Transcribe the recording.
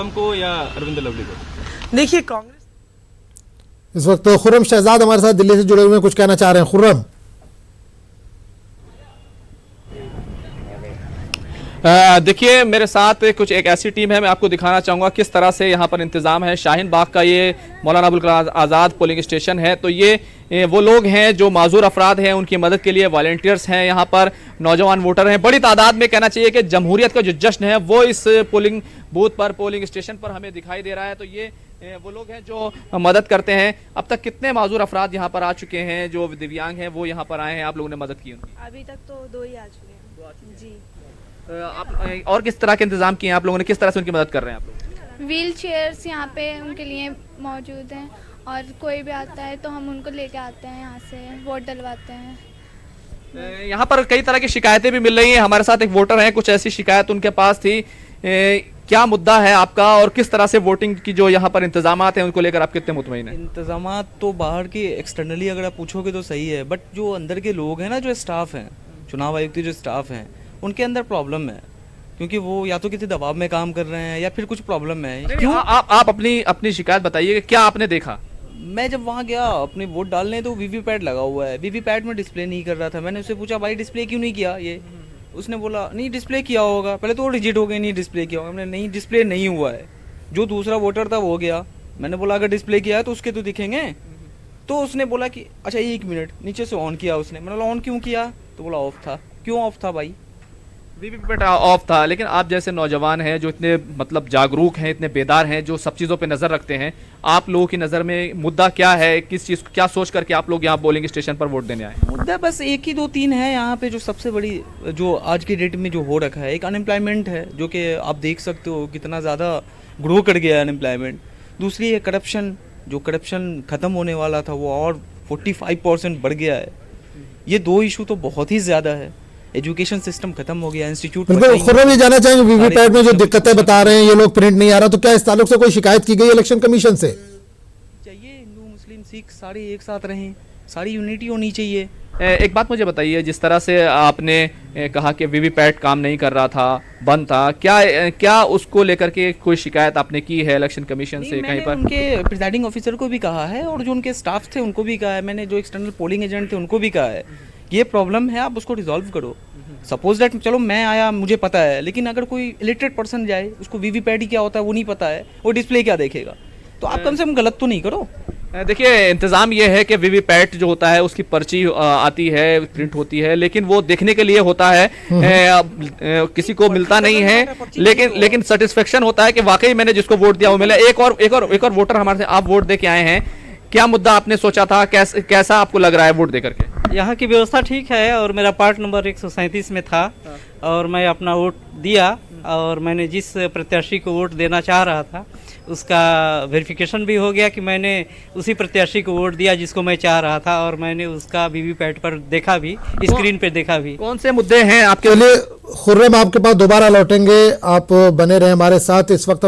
को या अरविंद लवली को? देखिए कांग्रेस इस वक्त खुर्रम शहजाद हमारे साथ दिल्ली से जुड़े हुए हैं, कुछ कहना चाह रहे हैं। खुर्रम, देखिए मेरे साथ कुछ एक ऐसी टीम है, मैं आपको दिखाना चाहूँगा किस तरह से यहाँ पर इंतज़ाम है। शाहीन बाग का ये मौलाना अबुल कलाम आज़ाद पोलिंग स्टेशन है। तो ये वो लोग हैं जो माजूर अफराद हैं, उनकी मदद के लिए वॉलंटियर्स हैं, यहाँ पर नौजवान वोटर हैं। बड़ी तादाद में कहना चाहिए कि जमहूरियत का जो जश्न है वो इस पोलिंग बूथ पर, पोलिंग स्टेशन पर हमें दिखाई दे रहा है। तो ये वो लोग हैं जो मदद करते हैं। अब तक कितने माजूर अफराद यहाँ पर आ चुके हैं, जो दिव्यांग हैं वो यहाँ पर आए हैं, आप लोगों ने मदद की उनकी? अभी तक तो 2 ही आ चुके हैं जी। आप और किस तरह के इंतजाम किए हैं आप लोगों ने, किस तरह से उनकी मदद कर रहे हैं आप लोग? व्हील चेयर्स यहाँ पे उनके लिए मौजूद हैं और कोई भी आता है तो हम उनको लेके आते हैं, यहाँ से वोट डलवाते हैं। यहाँ पर कई तरह की शिकायतें भी मिल रही हैं। हमारे साथ एक वोटर हैं, कुछ ऐसी शिकायत उनके पास थी। क्या मुद्दा है आपका और किस तरह से वोटिंग की जो यहाँ पर इंतजामात हैं उनको लेकर आप कितने मुतमईन हैं? इंतजामात तो बाहर की एक्सटर्नली अगर आप पूछोगे तो सही है, बट जो अंदर के लोग हैं ना, जो स्टाफ हैं, चुनाव आयोग के जो स्टाफ हैं, उनके अंदर प्रॉब्लम है, क्योंकि वो या तो किसी दबाव में काम कर रहे हैं या फिर कुछ प्रॉब्लम है। क्यों? आप अपनी शिकायत बताइए कि क्या आपने देखा? मैं जब वहाँ गया अपने वोट डालने तो वीवीपैट लगा हुआ है, वीवीपैट में डिस्प्ले नहीं कर रहा था। मैंने उससे पूछा भाई डिस्प्ले क्यों नहीं किया ये? उसने बोला नहीं डिस्प्ले किया होगा। पहले तो वो रिजिट हो गए, नहीं डिस्प्ले किया होगा। हमने नहीं डिस्प्ले नहीं हुआ है। जो दूसरा वोटर था वो गया, मैंने बोला अगर डिस्प्ले किया है तो उसके तो दिखेंगे। तो उसने बोला कि अच्छा 1 मिनट, नीचे से ऑन किया उसने। मैंने बोला ऑन क्यों किया? तो बोला ऑफ था। क्यों ऑफ था भाई? वीवीपैट ऑफ था। लेकिन आप जैसे नौजवान हैं जो इतने मतलब जागरूक हैं, इतने बेदार हैं, जो सब चीज़ों पे नज़र रखते हैं, आप लोगों की नज़र में मुद्दा क्या है? किस चीज़ क्या सोच करके आप लोग यहाँ पोलिंग स्टेशन पर वोट देने आए? मुद्दा बस 1 ही 2 3 है यहाँ पे। जो सबसे बड़ी जो आज की डेट में जो हो रखा है, एक अनएम्प्लॉयमेंट है, जो कि आप देख सकते हो कितना ज़्यादा ग्रो कर गया है अनएम्प्लॉयमेंट। दूसरी है करप्शन, जो करप्शन ख़त्म होने वाला था वो और 45% बढ़ गया है। ये 2 इशू तो बहुत ही ज़्यादा है। एजुकेशन सिस्टम खत्म हो गया, इंस्टीट्यूट। बिल्कुल खुर्रम, ये जानना चाहेंगे वीवीपैट में जो दिक्कतें बता रहे हैं ये लोग, प्रिंट नहीं आ रहा, तो क्या इस ताल्लुक से कोई शिकायत की गई इलेक्शन कमीशन से? चाहिए हिंदू मुस्लिम सिख सारे एक साथ रहें, सारी यूनिटी होनी चाहिए। एक बात मुझे बताइए, जिस तरह से आपने कहा कि वीवीपैट काम नहीं कर रहा था, बंद था, क्या उसको लेकर के कोई शिकायत आपने की है इलेक्शन कमीशन से कहीं पर? उनके प्रिजाइडिंग ऑफिसर को भी कहा है और जो उनके स्टाफ थे उनको भी कहा है। मैंने जो एक्सटर्नल पोलिंग एजेंट थे उनको भी कहा है ये प्रॉब्लम है, आप उसको रिजॉल्व करो। सपोज दैट चलो मैं आया, मुझे पता है, लेकिन अगर कोई इलिटरेट पर्सन जाए, उसको वीवीपैट ही क्या होता है वो नहीं पता है, वो डिस्प्ले क्या देखेगा? तो आप कम से कम गलत तो नहीं करो। देखिए इंतज़ाम ये है कि वीवीपैट जो होता है उसकी पर्ची आती है, प्रिंट होती है, लेकिन वो देखने के लिए होता है, किसी को मिलता नहीं है, लेकिन सेटिस्फेक्शन होता है कि वाकई मैंने जिसको वोट दिया वो मिला। एक और वोटर हमारे से, आप वोट दे के आए हैं, क्या मुद्दा आपने सोचा था, कैसा आपको लग रहा है वोट दे करके? यहाँ की व्यवस्था ठीक है और मेरा पार्ट नंबर 137 में था और मैं अपना वोट दिया और मैंने जिस प्रत्याशी को वोट देना चाह रहा था उसका वेरिफिकेशन भी हो गया कि मैंने उसी प्रत्याशी को वोट दिया जिसको मैं चाह रहा था, और मैंने उसका वीवीपैट पर देखा भी, स्क्रीन पे देखा भी। कौन से मुद्दे हैं आपके? खुर्रम, आपके पास दोबारा लौटेंगे, आप बने रहे हमारे साथ। इस वक्त